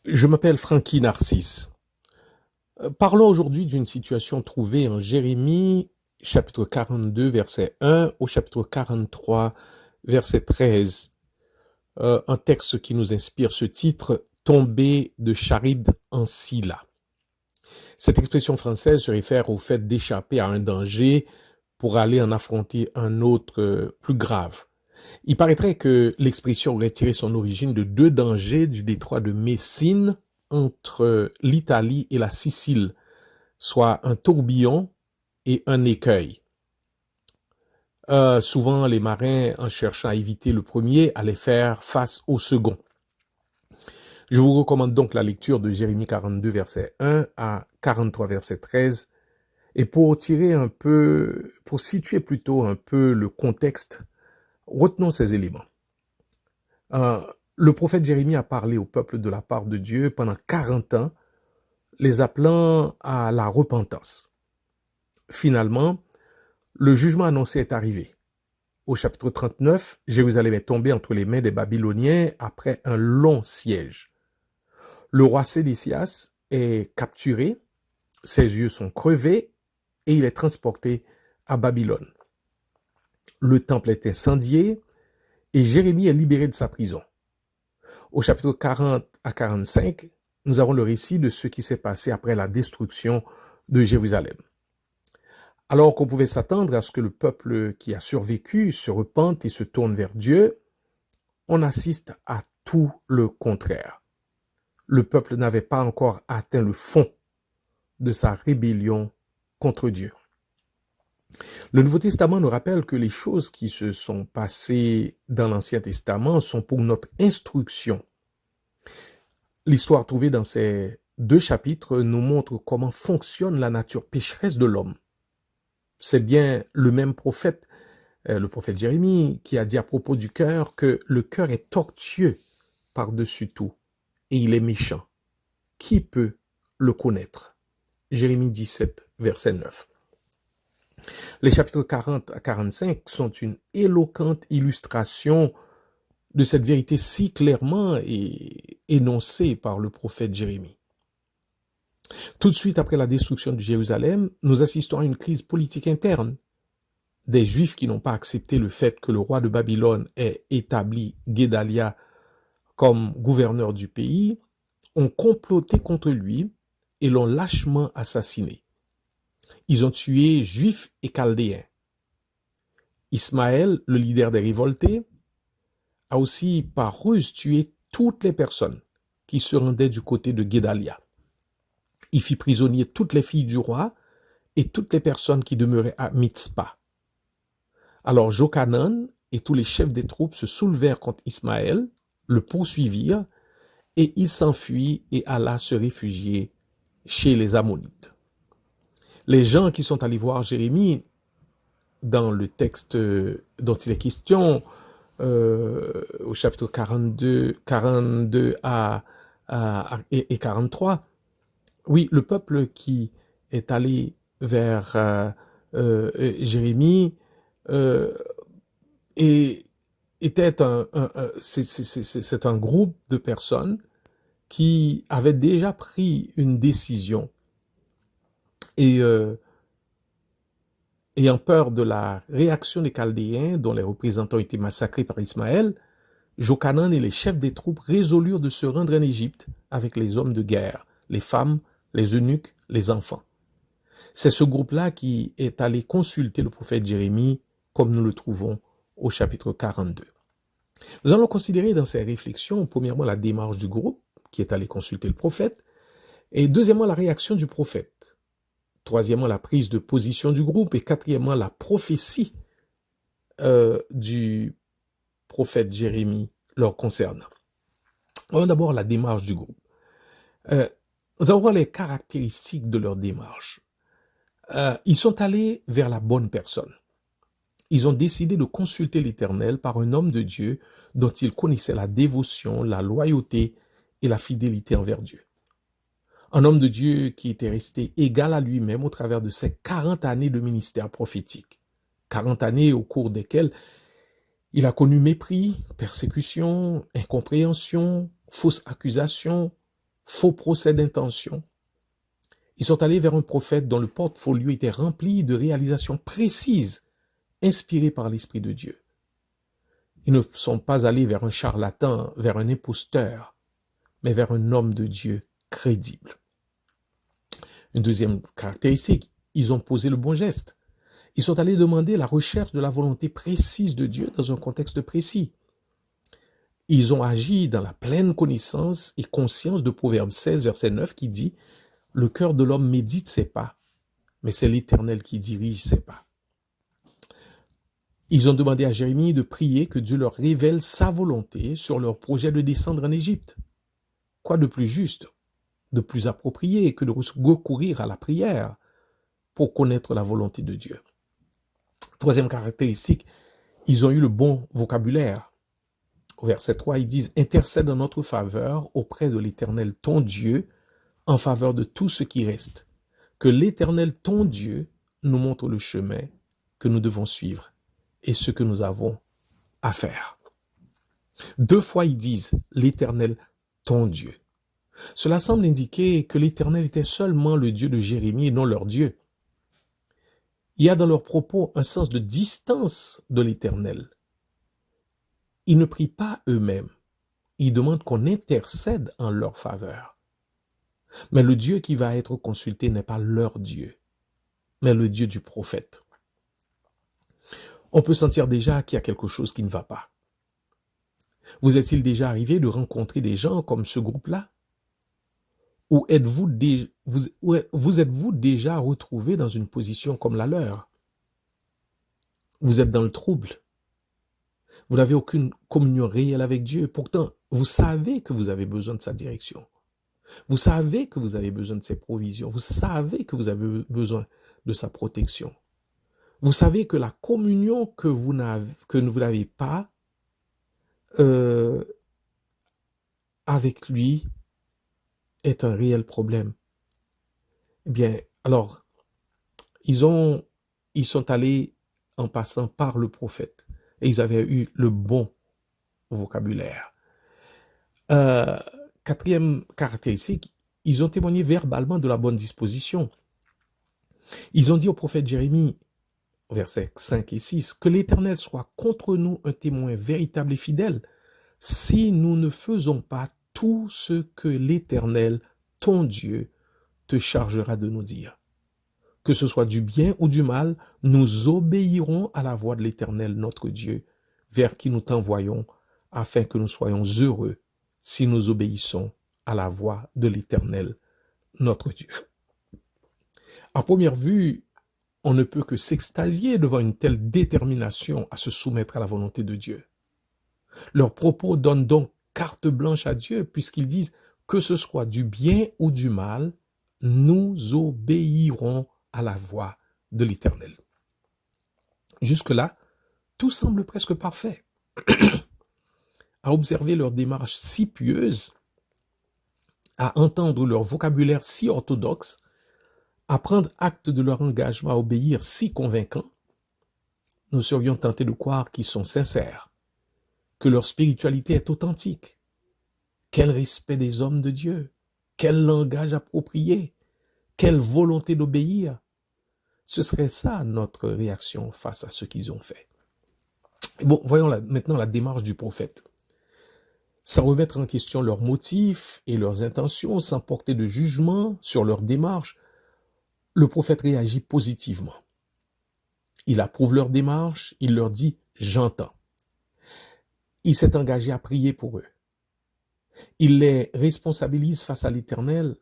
Je m'appelle Frankie Narcisse. Parlons aujourd'hui d'une situation trouvée en Jérémie, chapitre 42, verset 1 au chapitre 43, verset 13. Un texte qui nous inspire ce titre, Tomber de Charybde en Scylla. Cette expression française se réfère au fait d'échapper à un danger pour aller en affronter un autre plus grave. Il paraîtrait que l'expression aurait tiré son origine de deux dangers du détroit de Messine entre l'Italie et la Sicile, soit un tourbillon et un écueil. Souvent, les marins, en cherchant à éviter le premier, allaient faire face au second. Je vous recommande donc la lecture de Jérémie 42, verset 1 à 43, verset 13. Et pour situer plutôt un peu le contexte, retenons ces éléments. Le prophète Jérémie a parlé au peuple de la part de Dieu pendant 40 ans, les appelant à la repentance. Finalement, le jugement annoncé est arrivé. Au chapitre 39, Jérusalem est tombée entre les mains des Babyloniens après un long siège. Le roi Sédécias est capturé, ses yeux sont crevés et il est transporté à Babylone. Le temple est incendié et Jérémie est libéré de sa prison. Au chapitre 40 à 45, nous avons le récit de ce qui s'est passé après la destruction de Jérusalem. Alors qu'on pouvait s'attendre à ce que le peuple qui a survécu se repente et se tourne vers Dieu, on assiste à tout le contraire. Le peuple n'avait pas encore atteint le fond de sa rébellion contre Dieu. Le Nouveau Testament nous rappelle que les choses qui se sont passées dans l'Ancien Testament sont pour notre instruction. L'histoire trouvée dans ces deux chapitres nous montre comment fonctionne la nature pécheresse de l'homme. C'est bien le même prophète, le prophète Jérémie, qui a dit à propos du cœur que le cœur est tortueux par-dessus tout et il est méchant. Qui peut le connaître? Jérémie 17, verset 9. Les chapitres 40 à 45 sont une éloquente illustration de cette vérité si clairement énoncée par le prophète Jérémie. Tout de suite après la destruction de Jérusalem, nous assistons à une crise politique interne. Des Juifs qui n'ont pas accepté le fait que le roi de Babylone ait établi Guédalia comme gouverneur du pays ont comploté contre lui et l'ont lâchement assassiné. Ils ont tué Juifs et Chaldéens. Ismaël, le leader des révoltés, a aussi par ruse tué toutes les personnes qui se rendaient du côté de Guédalia. Il fit prisonnier toutes les filles du roi et toutes les personnes qui demeuraient à Mitzpah. Alors Jochanan et tous les chefs des troupes se soulevèrent contre Ismaël, le poursuivirent, et il s'enfuit et alla se réfugier chez les Ammonites. Les gens qui sont allés voir Jérémie, dans le texte dont il est question, au chapitre 42 et 43, oui, le peuple qui est allé vers Jérémie c'est un groupe de personnes qui avaient déjà pris une décision et ayant peur de la réaction des Chaldéens dont les représentants étaient massacrés par Ismaël, Jochanan et les chefs des troupes résolurent de se rendre en Égypte avec les hommes de guerre, les femmes, les eunuques, les enfants. C'est ce groupe-là qui est allé consulter le prophète Jérémie, comme nous le trouvons au chapitre 42. Nous allons considérer dans ces réflexions, premièrement, la démarche du groupe, qui est allé consulter le prophète, et deuxièmement, la réaction du prophète. Troisièmement, la prise de position du groupe, et quatrièmement, la prophétie du prophète Jérémie leur concernant. Voyons d'abord la démarche du groupe. Nous allons voir les caractéristiques de leur démarche. Ils sont allés vers la bonne personne. Ils ont décidé de consulter l'Éternel par un homme de Dieu dont ils connaissaient la dévotion, la loyauté et la fidélité envers Dieu. Un homme de Dieu qui était resté égal à lui-même au travers de ses 40 années de ministère prophétique. 40 années au cours desquelles il a connu mépris, persécution, incompréhension, fausses accusations, faux procès d'intention. Ils sont allés vers un prophète dont le portfolio était rempli de réalisations précises, inspirées par l'Esprit de Dieu. Ils ne sont pas allés vers un charlatan, vers un imposteur, mais vers un homme de Dieu crédible. Une deuxième caractéristique, ils ont posé le bon geste. Ils sont allés demander la recherche de la volonté précise de Dieu dans un contexte précis. Ils ont agi dans la pleine connaissance et conscience de Proverbe 16, verset 9, qui dit « Le cœur de l'homme médite ses pas, mais c'est l'Éternel qui dirige ses pas. » Ils ont demandé à Jérémie de prier que Dieu leur révèle sa volonté sur leur projet de descendre en Égypte. Quoi de plus juste, de plus approprié que de recourir à la prière pour connaître la volonté de Dieu. Troisième caractéristique, ils ont eu le bon vocabulaire. Au verset 3, ils disent « Intercède en notre faveur auprès de l'Éternel ton Dieu en faveur de tout ce qui reste. Que l'Éternel ton Dieu nous montre le chemin que nous devons suivre et ce que nous avons à faire. » 2 fois, ils disent « l'Éternel ton Dieu ». Cela semble indiquer que l'Éternel était seulement le Dieu de Jérémie et non leur Dieu. Il y a dans leurs propos un sens de distance de l'Éternel. Ils ne prient pas eux-mêmes. Ils demandent qu'on intercède en leur faveur. Mais le Dieu qui va être consulté n'est pas leur Dieu, mais le Dieu du prophète. On peut sentir déjà qu'il y a quelque chose qui ne va pas. Vous est-il déjà arrivé de rencontrer des gens comme ce groupe-là? Ou vous êtes-vous déjà retrouvé dans une position comme la leur? Vous êtes dans le trouble. Vous n'avez aucune communion réelle avec Dieu. Pourtant, vous savez que vous avez besoin de sa direction. Vous savez que vous avez besoin de ses provisions. Vous savez que vous avez besoin de sa protection. Vous savez que la communion que vous n'avez pas avec lui est un réel problème. Eh bien, alors, ils sont allés en passant par le prophète et ils avaient eu le bon vocabulaire. Quatrième caractéristique, ils ont témoigné verbalement de la bonne disposition. Ils ont dit au prophète Jérémie, versets 5 et 6, que l'Éternel soit contre nous un témoin véritable et fidèle, si nous ne faisons pas tout ce que l'Éternel, ton Dieu, te chargera de nous dire. Que ce soit du bien ou du mal, nous obéirons à la voix de l'Éternel, notre Dieu, vers qui nous t'envoyons, afin que nous soyons heureux si nous obéissons à la voix de l'Éternel, notre Dieu. À première vue, on ne peut que s'extasier devant une telle détermination à se soumettre à la volonté de Dieu. Leurs propos donnent donc carte blanche à Dieu, puisqu'ils disent que ce soit du bien ou du mal, nous obéirons à la voix de l'Éternel. Jusque-là, tout semble presque parfait. À observer leur démarche si pieuse, à entendre leur vocabulaire si orthodoxe, à prendre acte de leur engagement à obéir si convaincant, nous serions tentés de croire qu'ils sont sincères, que leur spiritualité est authentique. Quel respect des hommes de Dieu, quel langage approprié, quelle volonté d'obéir. Ce serait ça notre réaction face à ce qu'ils ont fait. Bon, voyons maintenant la démarche du prophète. Sans remettre en question leurs motifs et leurs intentions, sans porter de jugement sur leur démarche, le prophète réagit positivement. Il approuve leur démarche, il leur dit « j'entends ». Il s'est engagé à prier pour eux. Il les responsabilise face à l'Éternel,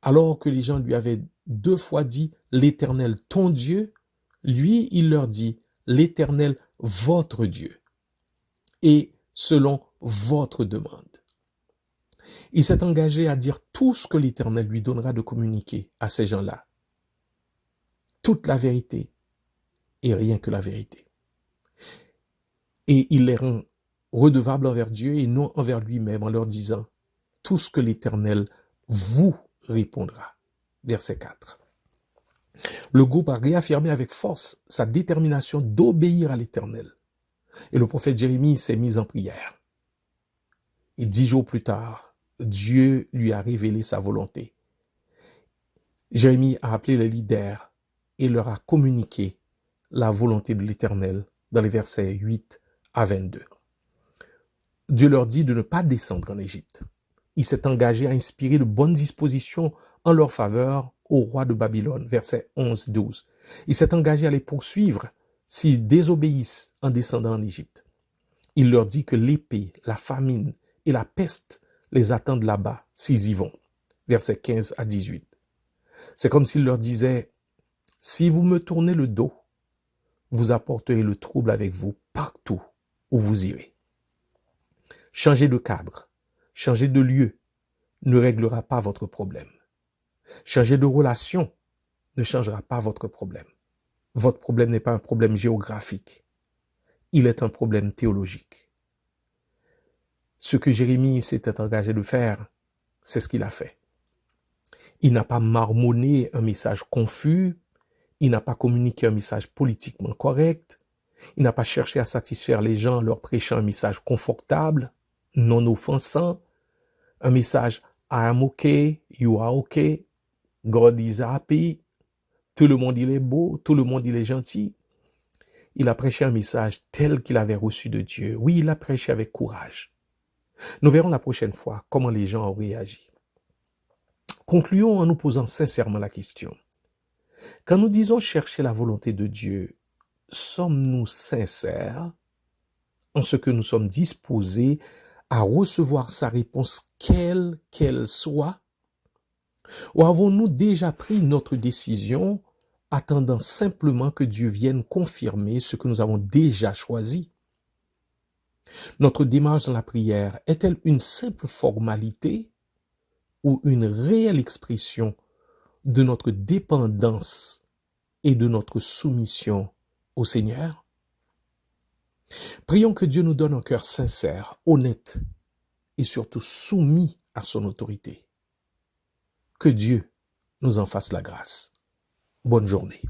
alors que les gens lui avaient 2 fois dit « l'Éternel ton Dieu », lui, il leur dit « l'Éternel votre Dieu » et selon votre demande. Il s'est engagé à dire tout ce que l'Éternel lui donnera de communiquer à ces gens-là. Toute la vérité et rien que la vérité. Et il les rend redevables envers Dieu et non envers lui-même en leur disant tout ce que l'Éternel vous répondra. Verset 4. Le groupe a réaffirmé avec force sa détermination d'obéir à l'Éternel. Et le prophète Jérémie s'est mis en prière. Et 10 jours plus tard, Dieu lui a révélé sa volonté. Jérémie a appelé les leaders et leur a communiqué la volonté de l'Éternel dans les versets 8 à 22. Dieu leur dit de ne pas descendre en Égypte. Il s'est engagé à inspirer de bonnes dispositions en leur faveur au roi de Babylone, versets 11-12. Il s'est engagé à les poursuivre s'ils désobéissent en descendant en Égypte. Il leur dit que l'épée, la famine et la peste les attendent là-bas s'ils y vont, versets 15 à 18. C'est comme s'il leur disait, si vous me tournez le dos, vous apporterez le trouble avec vous partout où vous irez. Changer de cadre, changer de lieu ne réglera pas votre problème. Changer de relation ne changera pas votre problème. Votre problème n'est pas un problème géographique. Il est un problème théologique. Ce que Jérémie s'était engagé de faire, c'est ce qu'il a fait. Il n'a pas marmonné un message confus, il n'a pas communiqué un message politiquement correct, il n'a pas cherché à satisfaire les gens en leur prêchant un message confortable, non offensant, un message I am okay, you are okay, God is happy, tout le monde il est beau, tout le monde il est gentil. Il a prêché un message tel qu'il avait reçu de Dieu. Oui, il a prêché avec courage. Nous verrons la prochaine fois comment les gens ont réagi. Concluons en nous posant sincèrement la question. Quand nous disons chercher la volonté de Dieu, sommes-nous sincères en ce que nous sommes disposés à recevoir sa réponse quelle qu'elle soit? Ou avons-nous déjà pris notre décision attendant simplement que Dieu vienne confirmer ce que nous avons déjà choisi? Notre démarche dans la prière est-elle une simple formalité ou une réelle expression de notre dépendance et de notre soumission au Seigneur? Prions que Dieu nous donne un cœur sincère, honnête et surtout soumis à son autorité. Que Dieu nous en fasse la grâce. Bonne journée.